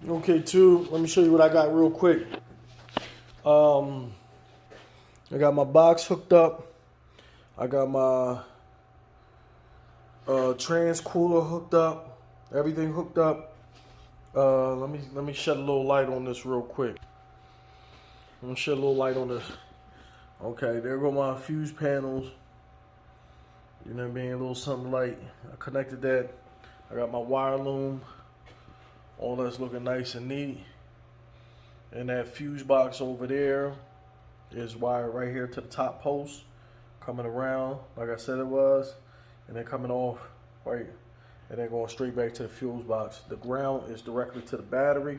Okay, too. Let me show you what I got real quick. Um, I got my box hooked up. I got my trans cooler hooked up. Everything hooked up. Let me shed a little light on this real quick. Let me shed a little light on this. Okay, there go my fuse panels. You know what I mean? A little something light. I connected that. I got my wire loom. All that's looking nice and neat. And that fuse box over there is wired right here to the top post. Coming around like I said it was. And then coming off right. And then going straight back to the fuse box. The ground is directly to the battery.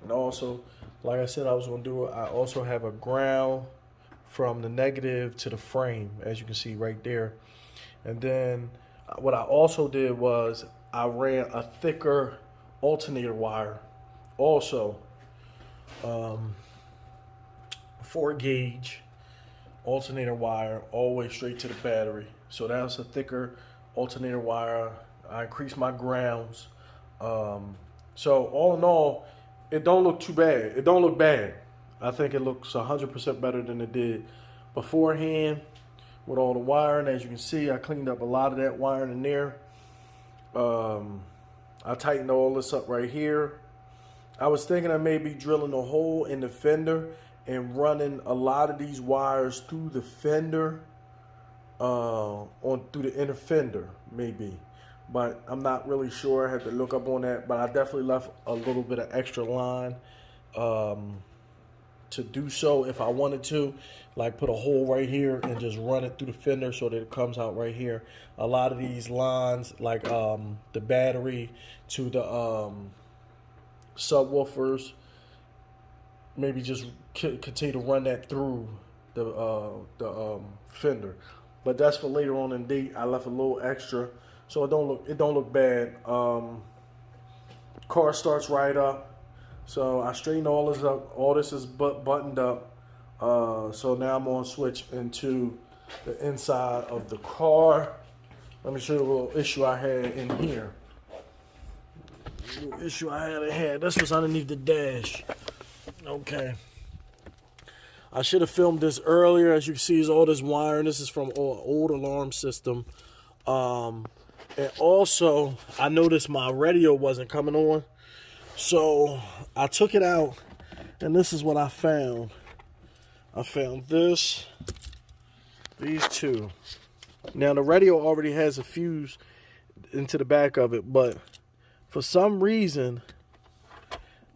And also, like I said I was going to do, I also have a ground from the negative to the frame, as you can see right there. And then what I also did was I ran a thicker alternator wire, also 4 gauge alternator wire, all the way straight to the battery. So that's a thicker alternator wire. I increased my grounds. So all in all, it don't look too bad. It don't look bad. I think it looks 100% better than it did beforehand with all the wiring. As you can see, I cleaned up a lot of that wiring in there. I tightened all this up right here. I was thinking of maybe drilling a hole in the fender and running a lot of these wires through the fender, through the inner fender, maybe. But I'm not really sure. I had to look up on that. But I definitely left a little bit of extra line to do so if I wanted to, like put a hole right here and just run it through the fender so that it comes out right here. A lot of these lines, like the battery to the subwoofers, maybe just continue to run that through the fender. But that's for later on in the date. I left a little extra, so it don't look bad. Car starts right up. So I straightened all this up. All this is buttoned up. So now I'm going to switch into the inside of the car. Let me show you a little issue I had in here. Issue I had in here. This was underneath the dash. Okay. I should have filmed this earlier. As you can see, is all this wiring. This is from an old alarm system. And also, I noticed my radio wasn't coming on. So I took it out, and this is what I found. I found these two. Now the radio already has a fuse into the back of it, but for some reason,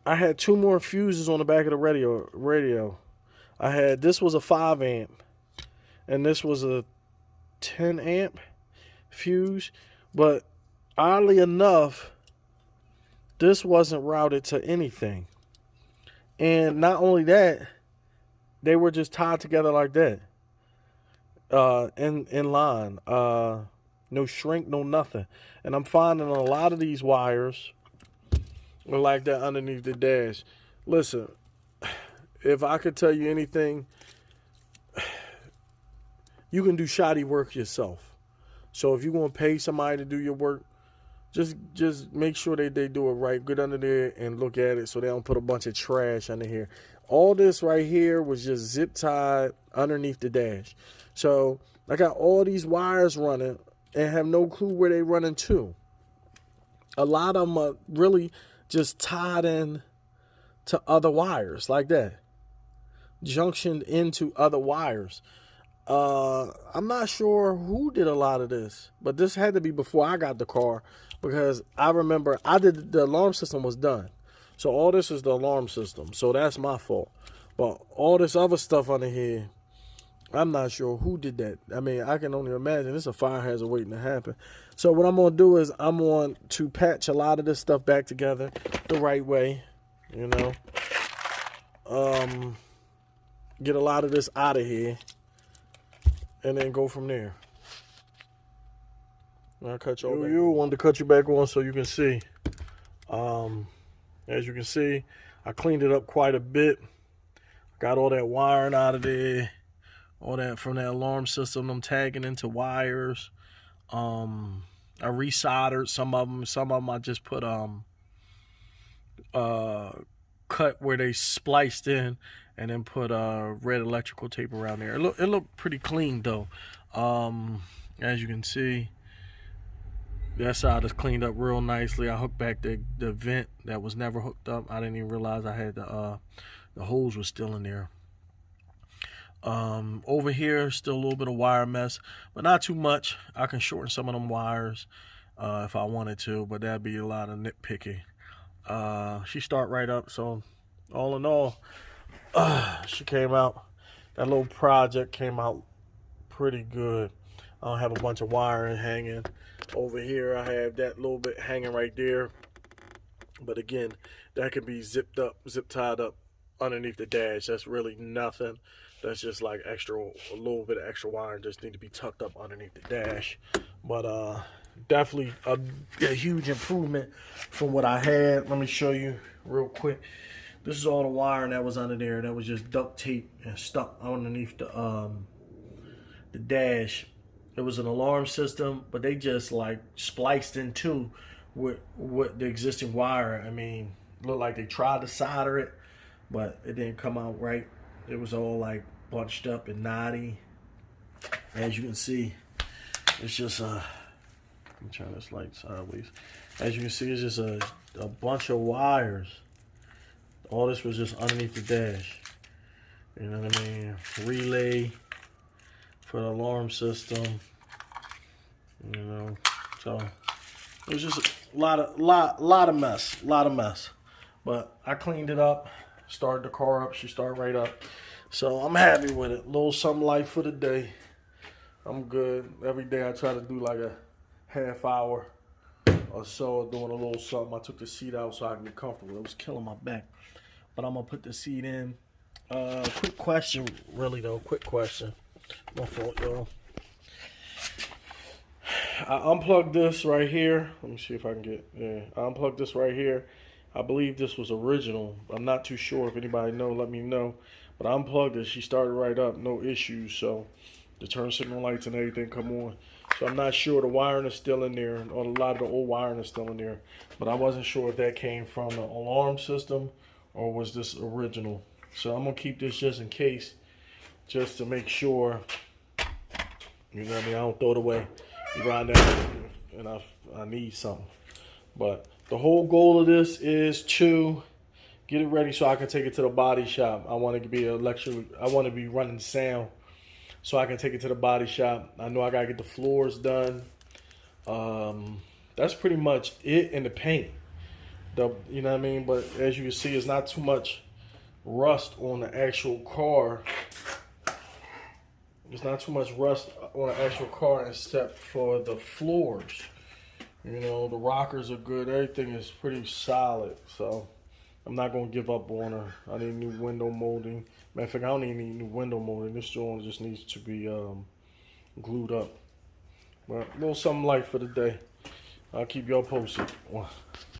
I had 2 more fuses on the back of the radio. This was a 5 amp, and this was a 10 amp fuse, but oddly enough, this wasn't routed to anything. And not only that, they were just tied together like that. In line. No shrink, no nothing. And I'm finding a lot of these wires are like that underneath the dash. Listen, if I could tell you anything, you can do shoddy work yourself. So if you're going to pay somebody to do your work, just make sure they do it right. Get under there and look at it so they don't put a bunch of trash under here. All this right here was just zip tied underneath the dash. So I got all these wires running and have no clue where they running to. A lot of them are really just tied in to other wires like that. Junctioned into other wires. I'm not sure who did a lot of this, but this had to be before I got the car, because I remember the alarm system was done. So all this is the alarm system. So that's my fault. But all this other stuff under here, I'm not sure who did that. I mean, I can only imagine it's a fire hazard waiting to happen. So what I'm going to do is I'm going to patch a lot of this stuff back together the right way, you know. Get a lot of this out of here. And then go from there. I'll cut you over. You wanted to cut you back on so you can see. As you can see, I cleaned it up quite a bit. Got all that wiring out of there. All that from that alarm system. I'm tagging into wires. I resoldered some of them. Some of them I just put cut where they spliced in and then put red electrical tape around there. It looked pretty clean though. As you can see, that side is cleaned up real nicely. I hooked back the vent that was never hooked up. I didn't even realize I had the hose was still in there. Over here, still a little bit of wire mess, but not too much. I can shorten some of them wires if I wanted to, but that'd be a lot of nitpicking. She start right up, so all in all, she came out. That little project came out pretty good. I don't have a bunch of wiring hanging. Over here, I have that little bit hanging right there. But again, that can be zip tied up underneath the dash. That's really nothing. That's just like a little bit of extra wire just need to be tucked up underneath the dash. But definitely a huge improvement from what I had. Let me show you real quick. This is all the wiring that was under there. That was just duct tape and stuck underneath the dash. It was an alarm system, but they just like spliced into with the existing wire. I mean, looked like they tried to solder it, but it didn't come out right. It was all like bunched up and knotty. As you can see, it's just let me turn this light sideways. As you can see, it's just a bunch of wires. All this was just underneath the dash. You know what I mean? Relay for the alarm system. You know, so it was just a lot of mess. But I cleaned it up, started the car up. She started right up. So I'm happy with it. Little something light for the day. I'm good. Every day I try to do like a half hour or so doing a little something. I took the seat out so I can get comfortable. It was killing my back. But I'm going to put the seat in. Quick question, really though. Quick question. My fault, y'all. I unplugged this right here. Let me see if I can get, I unplugged this right here. I believe this was original. I'm not too sure. If anybody know, let me know. But I unplugged it. She started right up, no issues. So the turn signal lights and everything come on. So I'm not sure. The wiring is still in there, or a lot of the old wiring is still in there. But I wasn't sure if that came from the alarm system or was this original. So I'm gonna keep this just in case, just to make sure. You know what I mean? I don't throw it away. Right now, and I need something. But the whole goal of this is to get it ready so I can take it to the body shop. I want to be I want to be running sound, so I can take it to the body shop. I know I gotta get the floors done. That's pretty much it in the paint. You know what I mean? But as you can see, it's not too much rust on the actual car. There's not too much rust on the actual car except for the floors. You know, the rockers are good. Everything is pretty solid. So I'm not going to give up on her. I need new window molding. Matter of fact, I don't even need new window molding. This joint just needs to be glued up. But a little something light for the day. I'll keep y'all posted.